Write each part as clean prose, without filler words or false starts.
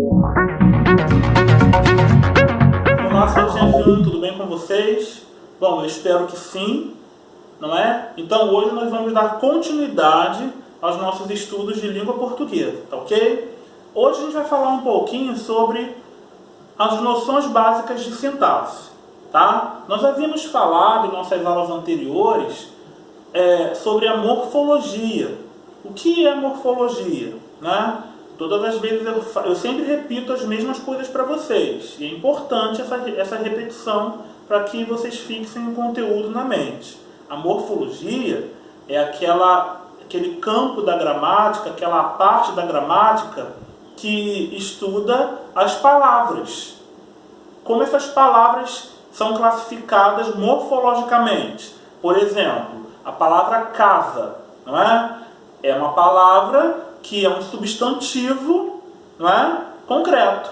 Olá, 701, tudo bem com vocês? Bom, eu espero que sim, não é? Então hoje nós vamos dar continuidade aos nossos estudos de língua portuguesa, tá ok? Hoje a gente vai falar um pouquinho sobre as noções básicas de sintaxe, tá? Nós já havíamos falado em nossas aulas anteriores sobre a morfologia. O que é morfologia, né? Todas as vezes eu sempre repito as mesmas coisas para vocês. E é importante essa repetição para que vocês fixem o conteúdo na mente. A morfologia é aquele campo da gramática, aquela parte da gramática que estuda as palavras. Como essas palavras são classificadas morfologicamente. Por exemplo, a palavra casa, não é? É uma palavra que é um substantivo, não é? Concreto.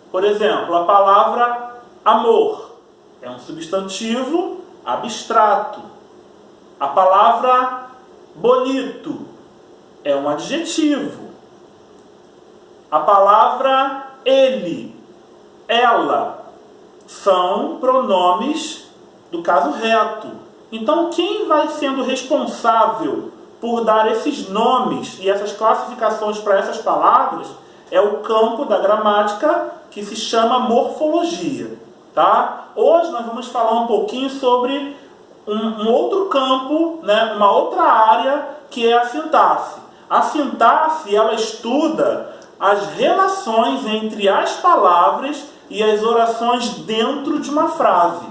Por exemplo, a palavra amor é um substantivo abstrato. A palavra bonito é um adjetivo. A palavra ele, ela, são pronomes do caso reto. Então, quem vai sendo responsável por dar esses nomes e essas classificações para essas palavras é o campo da gramática que se chama morfologia, tá? Hoje nós vamos falar um pouquinho sobre um outro campo, né, uma outra área, que é a sintaxe. A sintaxe, ela estuda as relações entre as palavras e as orações dentro de uma frase,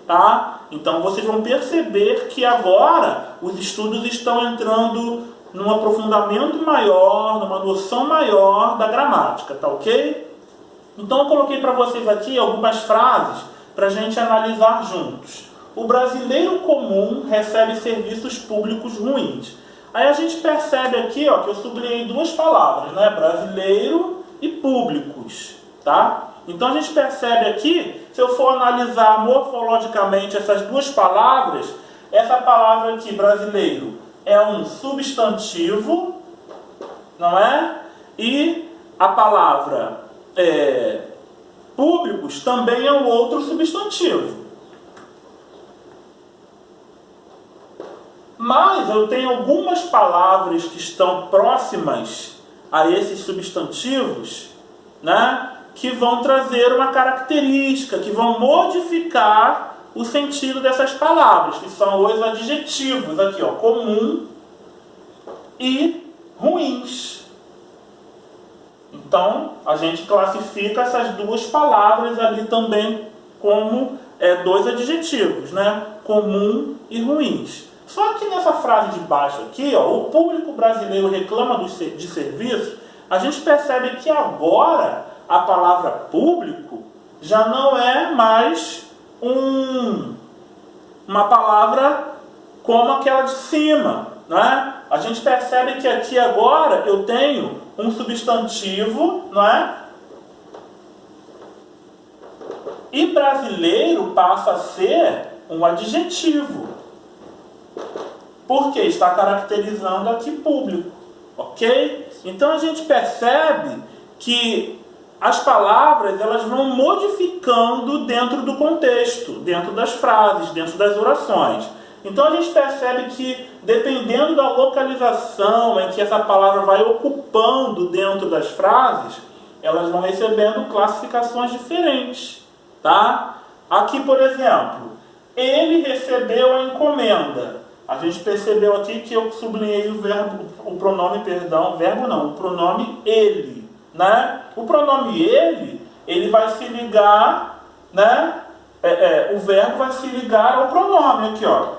tá? Então vocês vão perceber que agora os estudos estão entrando num aprofundamento maior, numa noção maior da gramática, tá ok? Então eu coloquei para vocês aqui algumas frases para a gente analisar juntos. O brasileiro comum recebe serviços públicos ruins. Aí a gente percebe aqui, ó, que eu sublinhei duas palavras, né? Brasileiro e públicos, tá? Então a gente percebe aqui, se eu for analisar morfologicamente essas duas palavras, essa palavra aqui, brasileiro, é um substantivo, não é? E a palavra públicos também é um outro substantivo. Mas eu tenho algumas palavras que estão próximas a esses substantivos, né, que vão trazer uma característica, que vão modificar o sentido dessas palavras, que são os adjetivos aqui, ó, comum e ruins. Então, a gente classifica essas duas palavras ali também como dois adjetivos, né, comum e ruins. Só que nessa frase de baixo aqui, ó, o público brasileiro reclama de serviço, a gente percebe que agora a palavra público já não é mais uma palavra como aquela de cima, né? A gente percebe que aqui agora eu tenho um substantivo, não é? E brasileiro passa a ser um adjetivo. Porque está caracterizando aqui público, ok? Então a gente percebe que as palavras elas vão modificando dentro do contexto, dentro das frases, dentro das orações. Então a gente percebe que dependendo da localização em que essa palavra vai ocupando dentro das frases, elas vão recebendo classificações diferentes, tá? Aqui, por exemplo, ele recebeu a encomenda. A gente percebeu aqui que eu sublinhei o pronome ele, né? O pronome ele vai se ligar, né? O verbo vai se ligar ao pronome aqui, ó.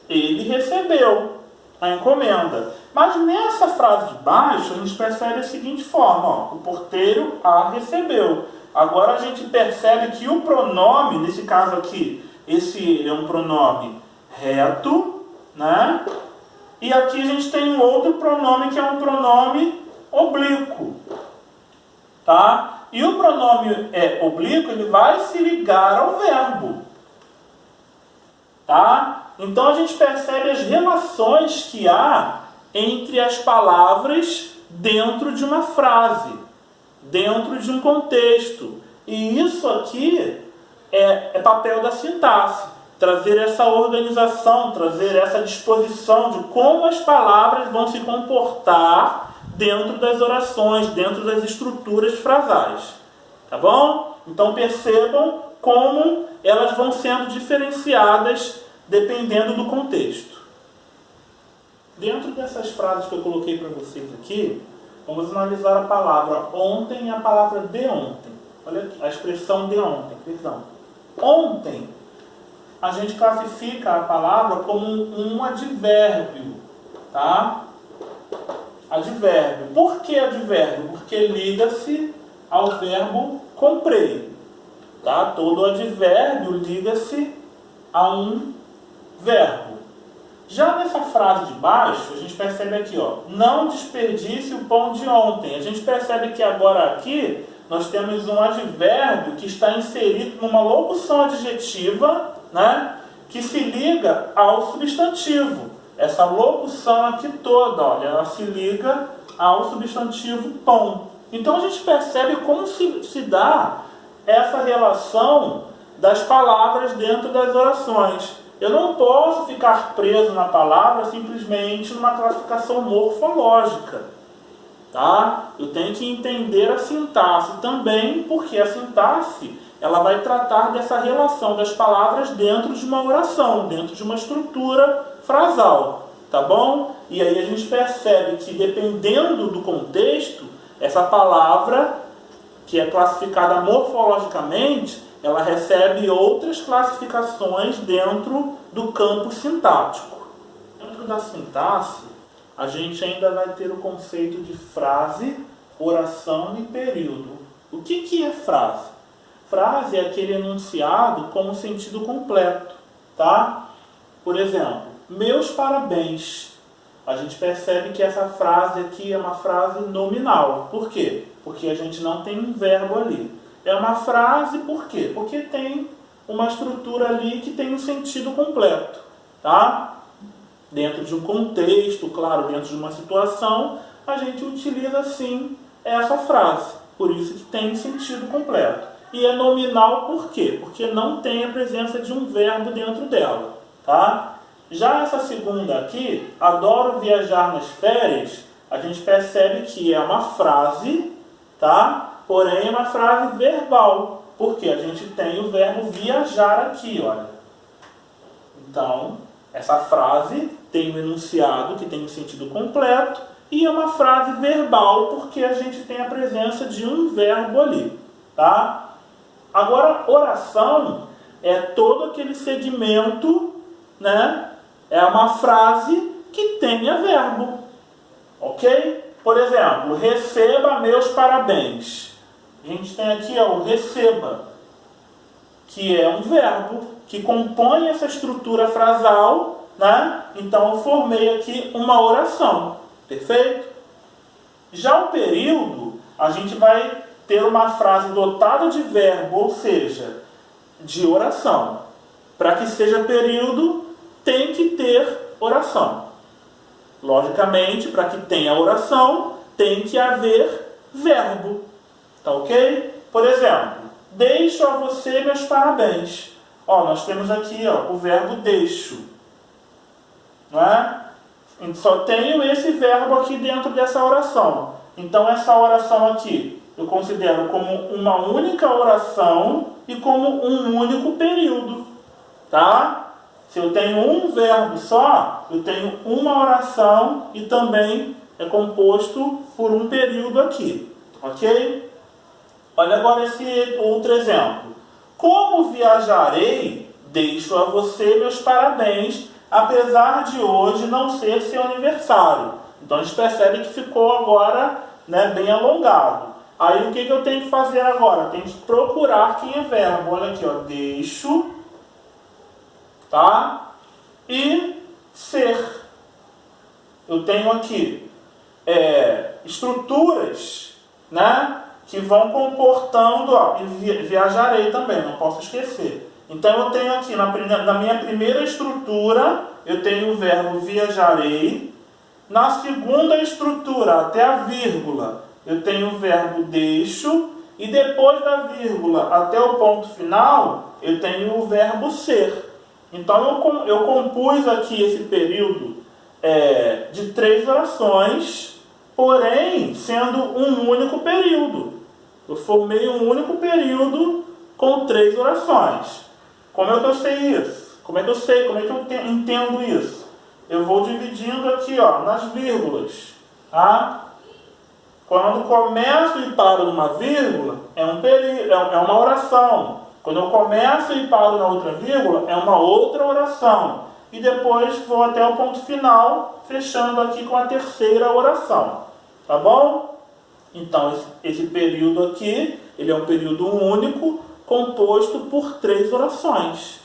Ele recebeu a encomenda. Mas nessa frase de baixo, a gente percebe a seguinte forma, ó. O porteiro a recebeu. Agora a gente percebe que o pronome, nesse caso aqui, esse é um pronome reto, né? E aqui a gente tem um outro pronome que é um pronome oblíquo, tá? E o pronome oblíquo, ele vai se ligar ao verbo, tá? Então a gente percebe as relações que há entre as palavras dentro de uma frase. dentro de um contexto. E isso aqui é papel da sintaxe, trazer essa organização, trazer essa disposição de como as palavras vão se comportar dentro das orações, dentro das estruturas frasais. Tá bom? Então percebam como elas vão sendo diferenciadas dependendo do contexto. Dentro dessas frases que eu coloquei para vocês aqui, vamos analisar a palavra ontem e a palavra de ontem. Olha aqui, a expressão de ontem. Perdão. Ontem, a gente classifica a palavra como um advérbio. Tá? Advérbio. Por que advérbio? Porque liga-se ao verbo comprei. Tá? Todo advérbio liga-se a um verbo. Já nessa frase de baixo, a gente percebe aqui, ó, não desperdice o pão de ontem. A gente percebe que agora aqui nós temos um advérbio que está inserido numa locução adjetiva, né, que se liga ao substantivo. Essa locução aqui toda, olha, ela se liga ao substantivo pão. Então a gente percebe como se dá essa relação das palavras dentro das orações. Eu não posso ficar preso na palavra simplesmente numa classificação morfológica. Tá? Eu tenho que entender a sintaxe também, porque a sintaxe ela vai tratar dessa relação das palavras dentro de uma oração, dentro de uma estrutura frasal. Tá bom? E aí a gente percebe que, dependendo do contexto, essa palavra, que é classificada morfologicamente, ela recebe outras classificações dentro do campo sintático. Dentro da sintaxe, a gente ainda vai ter o conceito de frase, oração e período. O que é frase? Frase é aquele enunciado com um sentido completo. Tá? Por exemplo, meus parabéns. A gente percebe que essa frase aqui é uma frase nominal. Por quê? Porque a gente não tem um verbo ali. É uma frase por quê? Porque tem uma estrutura ali que tem um sentido completo. Tá? Dentro de um contexto, claro, dentro de uma situação, a gente utiliza sim essa frase. Por isso que tem sentido completo. E é nominal por quê? Porque não tem a presença de um verbo dentro dela. Tá? Já essa segunda aqui, adoro viajar nas férias, a gente percebe que é uma frase, tá? Porém é uma frase verbal, porque a gente tem o verbo viajar aqui, olha. Então, essa frase tem um enunciado que tem um sentido completo e é uma frase verbal, porque a gente tem a presença de um verbo ali, tá? Agora, oração é todo aquele segmento, né? É uma frase que tenha verbo, ok? Por exemplo, receba meus parabéns. A gente tem aqui o receba, que é um verbo que compõe essa estrutura frasal, né? Então eu formei aqui uma oração, perfeito? Já o período, a gente vai ter uma frase dotada de verbo, ou seja, de oração. Para que seja período, tem que ter oração. Logicamente, para que tenha oração, tem que haver verbo. Tá ok? Por exemplo, deixo a você meus parabéns. Ó, nós temos aqui o verbo deixo. Não é? Só tenho esse verbo aqui dentro dessa oração. Então essa oração aqui eu considero como uma única oração e como um único período. Tá? Se eu tenho um verbo só, eu tenho uma oração e também é composto por um período aqui. Ok? Olha agora esse outro exemplo. Como viajarei, deixo a você meus parabéns, apesar de hoje não ser seu aniversário. Então a gente percebe que ficou agora, né, bem alongado. Aí o que eu tenho que fazer agora? Eu tenho que procurar quem é verbo. Olha aqui, ó, deixo, tá? E ser. Eu tenho aqui estruturas, né, que vão comportando, e viajarei também, não posso esquecer. Então eu tenho aqui, na minha primeira estrutura, eu tenho o verbo viajarei. Na segunda estrutura, até a vírgula, eu tenho o verbo deixo, e depois da vírgula até o ponto final, eu tenho o verbo ser. Então eu compus aqui esse período de 3 orações, porém sendo um único período. Eu formei um único período com 3 orações. Como é que eu sei isso? Como é que eu entendo isso? Eu vou dividindo aqui, ó, nas vírgulas. Tá? Quando começo e paro numa vírgula, é uma oração. Quando eu começo e paro na outra vírgula, é uma outra oração. E depois vou até o ponto final, fechando aqui com a terceira oração. Tá bom? Então, esse período aqui, ele é um período único, composto por 3 orações.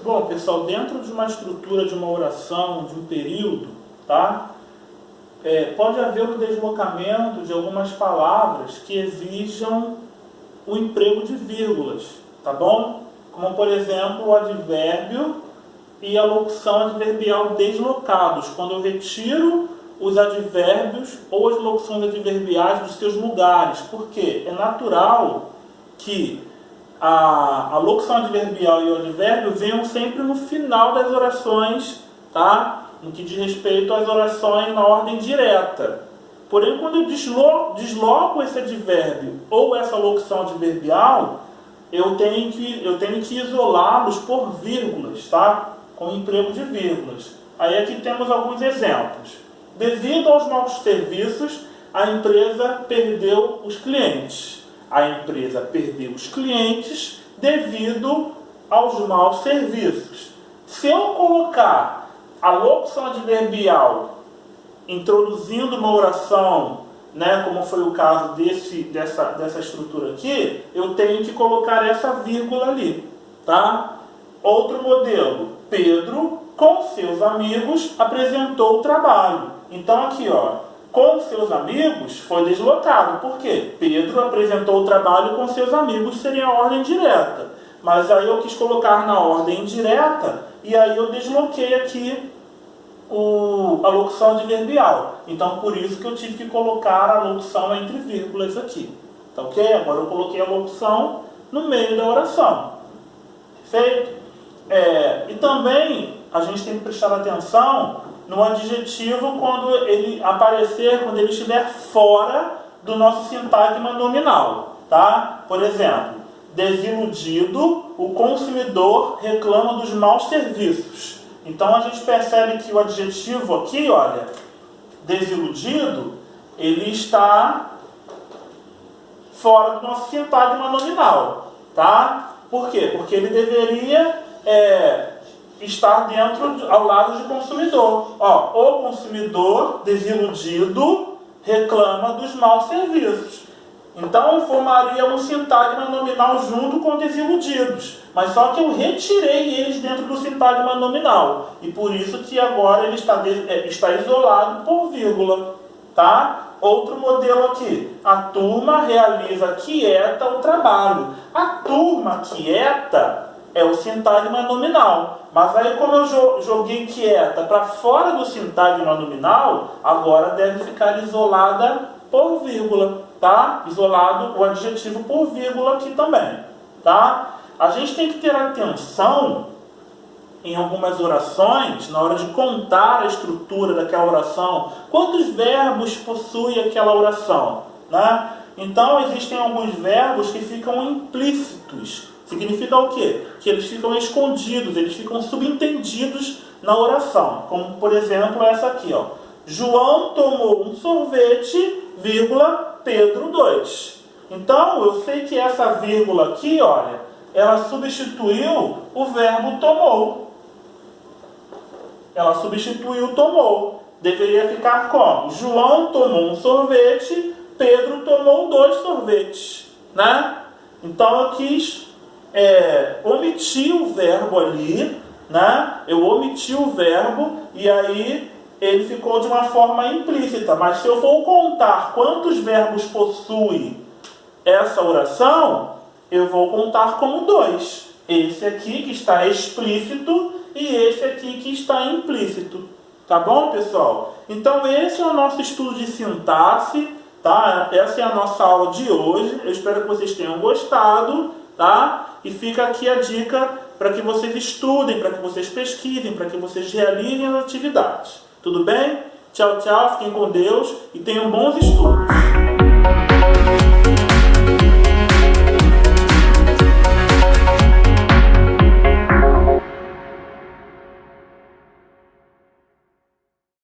Bom, pessoal, dentro de uma estrutura de uma oração, de um período, tá? Pode haver um deslocamento de algumas palavras que exijam o emprego de vírgulas, tá bom? Como, por exemplo, o advérbio e a locução adverbial deslocados, quando eu retiro os advérbios ou as locuções adverbiais dos seus lugares. Por quê? É natural que a locução adverbial e o advérbio venham sempre no final das orações, tá? No que diz respeito às orações na ordem direta. Porém, quando eu desloco esse advérbio ou essa locução adverbial, eu tenho que isolá-los por vírgulas, tá? Com emprego de vírgulas. Aí aqui temos alguns exemplos. Devido aos maus serviços, a empresa perdeu os clientes. A empresa perdeu os clientes devido aos maus serviços. Se eu colocar a locução adverbial introduzindo uma oração, né, como foi o caso dessa estrutura aqui, eu tenho que colocar essa vírgula ali. Tá? Outro modelo. Pedro, com seus amigos, apresentou o trabalho. Então aqui, ó, com seus amigos foi deslocado. Por quê? Pedro apresentou o trabalho com seus amigos, seria a ordem direta. Mas aí eu quis colocar na ordem indireta e aí eu desloquei aqui a locução adverbial. Então por isso que eu tive que colocar a locução entre vírgulas aqui. Tá ok? Agora eu coloquei a locução no meio da oração. Perfeito? E também a gente tem que prestar atenção no adjetivo quando ele aparecer, quando ele estiver fora do nosso sintagma nominal. Tá? Por exemplo, desiludido, o consumidor reclama dos maus serviços. Então a gente percebe que o adjetivo aqui, olha, desiludido, ele está fora do nosso sintagma nominal. Tá? Por quê? Porque ele deveria estar ao lado de consumidor. Ó, o consumidor desiludido reclama dos maus serviços. Então eu formaria um sintagma nominal junto com desiludidos. Mas só que eu retirei eles dentro do sintagma nominal. E por isso que agora ele está isolado por vírgula. Tá? Outro modelo aqui. A turma realiza quieta o trabalho. A turma quieta é o sintagma nominal. Mas aí como eu joguei quieta para fora do sintagma nominal, agora deve ficar isolada por vírgula. Tá? Isolado o adjetivo por vírgula aqui também. Tá? A gente tem que ter atenção em algumas orações, na hora de contar a estrutura daquela oração, quantos verbos possui aquela oração. Né? Então existem alguns verbos que ficam implícitos. Significa o quê? Que eles ficam escondidos, eles ficam subentendidos na oração. Como, por exemplo, essa aqui. Ó. João tomou um sorvete, vírgula, Pedro 2. Então, eu sei que essa vírgula aqui, olha, ela substituiu o verbo tomou. Ela substituiu tomou. Deveria ficar como? João tomou um sorvete, Pedro tomou 2 sorvetes. Né? Então, eu quis omitir o verbo ali, né? Eu omiti o verbo e aí ele ficou de uma forma implícita. Mas se eu for contar quantos verbos possui essa oração, eu vou contar como 2. Esse aqui que está explícito e esse aqui que está implícito. Tá bom, pessoal? Então esse é o nosso estudo de sintaxe, tá? Essa é a nossa aula de hoje. Eu espero que vocês tenham gostado, tá? E fica aqui a dica para que vocês estudem, para que vocês pesquisem, para que vocês realizem as atividades. Tudo bem? Tchau, tchau, fiquem com Deus e tenham bons estudos.